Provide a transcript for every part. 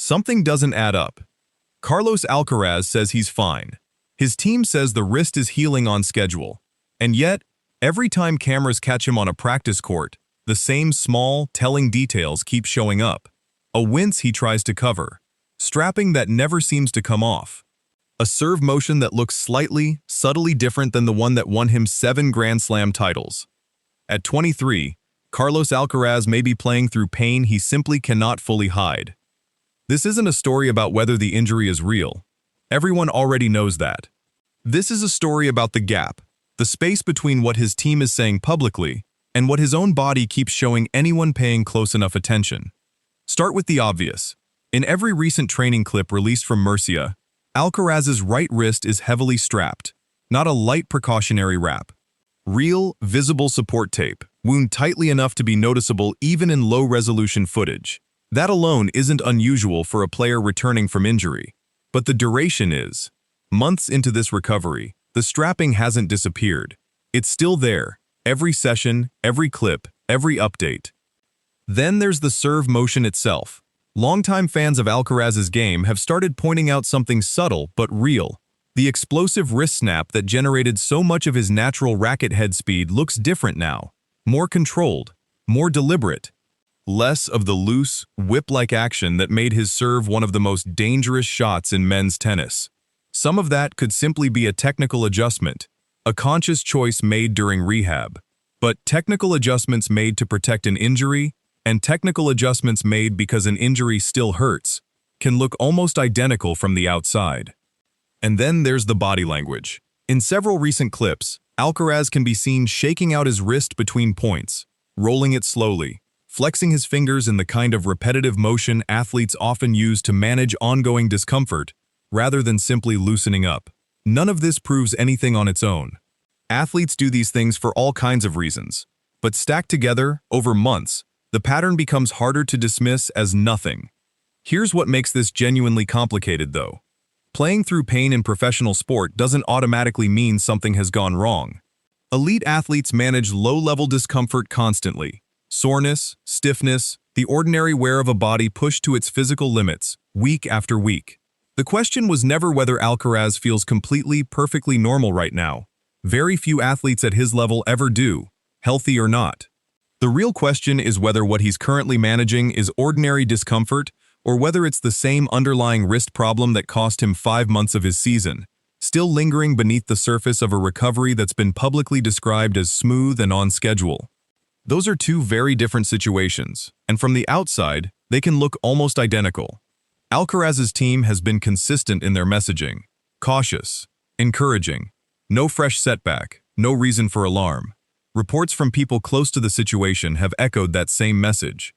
Something doesn't add up. Carlos Alcaraz says he's fine. His team says the wrist is healing on schedule. And yet, every time cameras catch him on a practice court, the same small, telling details keep showing up. A wince he tries to cover. Strapping that never seems to come off. A serve motion that looks slightly, subtly different than the one that won him 7 Grand Slam titles. At 23, Carlos Alcaraz may be playing through pain he simply cannot fully hide. This isn't a story about whether the injury is real. Everyone already knows that. This is a story about the gap, the space between what his team is saying publicly and what his own body keeps showing anyone paying close enough attention. Start with the obvious. In every recent training clip released from Murcia, Alcaraz's right wrist is heavily strapped, not a light precautionary wrap. Real, visible support tape, wound tightly enough to be noticeable even in low-resolution footage. That alone isn't unusual for a player returning from injury. But the duration is. Months into this recovery, the strapping hasn't disappeared. It's still there, every session, every clip, every update. Then there's the serve motion itself. Longtime fans of Alcaraz's game have started pointing out something subtle but real. The explosive wrist snap that generated so much of his natural racket head speed looks different now. More controlled, more deliberate. Less of the loose, whip-like action that made his serve one of the most dangerous shots in men's tennis. Some of that could simply be a technical adjustment, a conscious choice made during rehab. But technical adjustments made to protect an injury and technical adjustments made because an injury still hurts can look almost identical from the outside. And then there's the body language. In several recent clips, Alcaraz can be seen shaking out his wrist between points, rolling it slowly, flexing his fingers in the kind of repetitive motion athletes often use to manage ongoing discomfort, rather than simply loosening up. None of this proves anything on its own. Athletes do these things for all kinds of reasons, but stacked together, over months, the pattern becomes harder to dismiss as nothing. Here's what makes this genuinely complicated, though. Playing through pain in professional sport doesn't automatically mean something has gone wrong. Elite athletes manage low-level discomfort constantly. Soreness, stiffness, the ordinary wear of a body pushed to its physical limits, week after week. The question was never whether Alcaraz feels completely, perfectly normal right now. Very few athletes at his level ever do, healthy or not. The real question is whether what he's currently managing is ordinary discomfort or whether it's the same underlying wrist problem that cost him 5 months of his season, still lingering beneath the surface of a recovery that's been publicly described as smooth and on schedule. Those are two very different situations, and from the outside, they can look almost identical. Alcaraz's team has been consistent in their messaging. Cautious, encouraging, no fresh setback, no reason for alarm. Reports from people close to the situation have echoed that same message.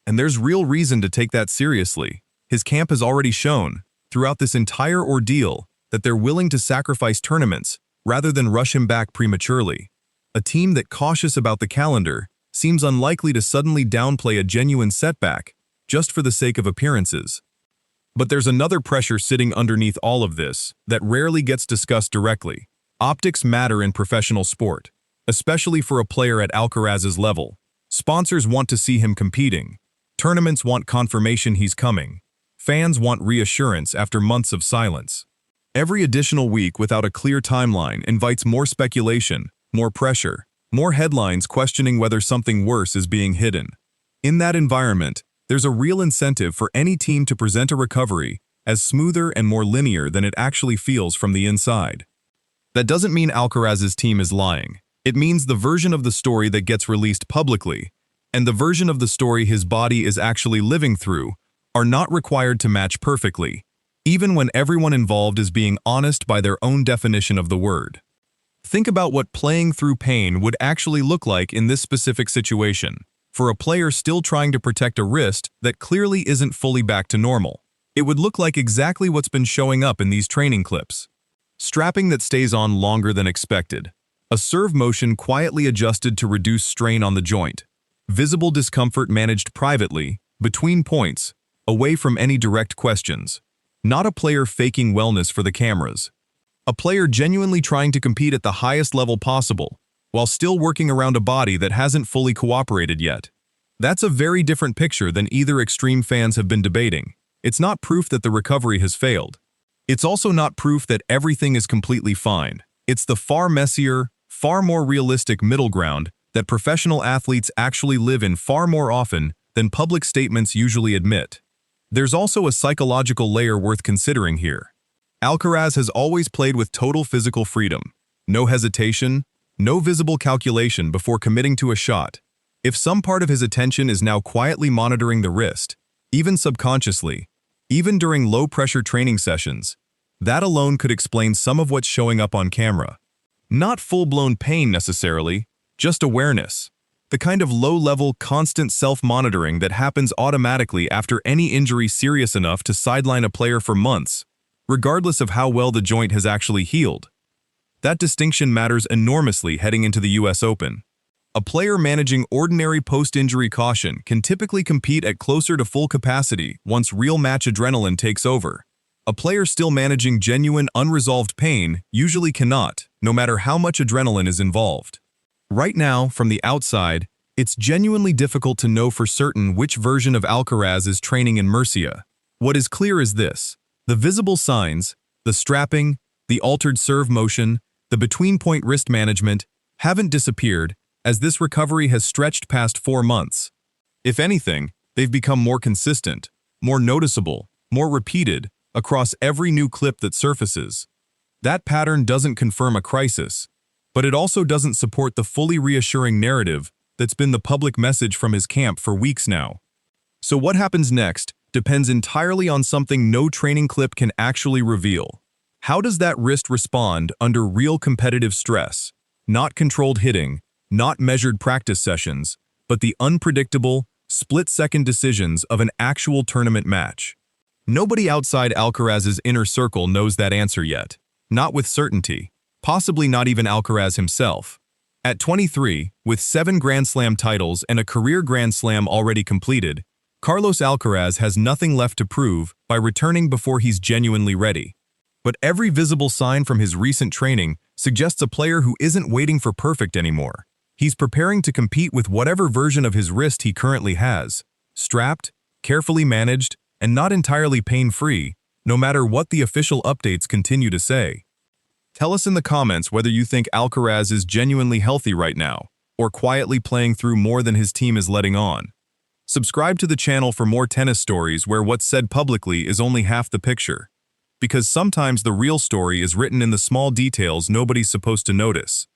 And there's real reason to take that seriously. His camp has already shown, throughout this entire ordeal, that they're willing to sacrifice tournaments rather than rush him back prematurely. A team that cautious about the calendar seems unlikely to suddenly downplay a genuine setback just for the sake of appearances. But there's another pressure sitting underneath all of this that rarely gets discussed directly. Optics matter in professional sport, especially for a player at Alcaraz's level. Sponsors want to see him competing. Tournaments want confirmation he's coming. Fans want reassurance after months of silence. Every additional week without a clear timeline invites more speculation, more pressure, more headlines questioning whether something worse is being hidden. In that environment, there's a real incentive for any team to present a recovery as smoother and more linear than it actually feels from the inside. That doesn't mean Alcaraz's team is lying. It means the version of the story that gets released publicly and the version of the story his body is actually living through are not required to match perfectly, even when everyone involved is being honest by their own definition of the word. Think about what playing through pain would actually look like in this specific situation, for a player still trying to protect a wrist that clearly isn't fully back to normal. It would look like exactly what's been showing up in these training clips. Strapping that stays on longer than expected. A serve motion quietly adjusted to reduce strain on the joint. Visible discomfort managed privately, between points, away from any direct questions. Not a player faking wellness for the cameras. A player genuinely trying to compete at the highest level possible, while still working around a body that hasn't fully cooperated yet. That's a very different picture than either extreme fans have been debating. It's not proof that the recovery has failed. It's also not proof that everything is completely fine. It's the far messier, far more realistic middle ground that professional athletes actually live in far more often than public statements usually admit. There's also a psychological layer worth considering here. Alcaraz has always played with total physical freedom. No hesitation, no visible calculation before committing to a shot. If some part of his attention is now quietly monitoring the wrist, even subconsciously, even during low-pressure training sessions, that alone could explain some of what's showing up on camera. Not full-blown pain necessarily, just awareness. The kind of low-level, constant self-monitoring that happens automatically after any injury serious enough to sideline a player for months, regardless of how well the joint has actually healed. That distinction matters enormously heading into the US Open. A player managing ordinary post-injury caution can typically compete at closer to full capacity once real match adrenaline takes over. A player still managing genuine unresolved pain usually cannot, no matter how much adrenaline is involved. Right now, from the outside, it's genuinely difficult to know for certain which version of Alcaraz is training in Murcia. What is clear is this: the visible signs, the strapping, the altered serve motion, the between-point wrist management, haven't disappeared as this recovery has stretched past 4 months. If anything, they've become more consistent, more noticeable, more repeated across every new clip that surfaces. That pattern doesn't confirm a crisis, but it also doesn't support the fully reassuring narrative that's been the public message from his camp for weeks now. So what happens next depends entirely on something no training clip can actually reveal. How does that wrist respond under real competitive stress? Not controlled hitting, not measured practice sessions, but the unpredictable, split-second decisions of an actual tournament match. Nobody outside Alcaraz's inner circle knows that answer yet. Not with certainty. Possibly not even Alcaraz himself. At 23, with 7 Grand Slam titles and a career Grand Slam already completed, Carlos Alcaraz has nothing left to prove by returning before he's genuinely ready. But every visible sign from his recent training suggests a player who isn't waiting for perfect anymore. He's preparing to compete with whatever version of his wrist he currently has, strapped, carefully managed, and not entirely pain-free, no matter what the official updates continue to say. Tell us in the comments whether you think Alcaraz is genuinely healthy right now, or quietly playing through more than his team is letting on. Subscribe to the channel for more tennis stories where what's said publicly is only half the picture. Because sometimes the real story is written in the small details nobody's supposed to notice.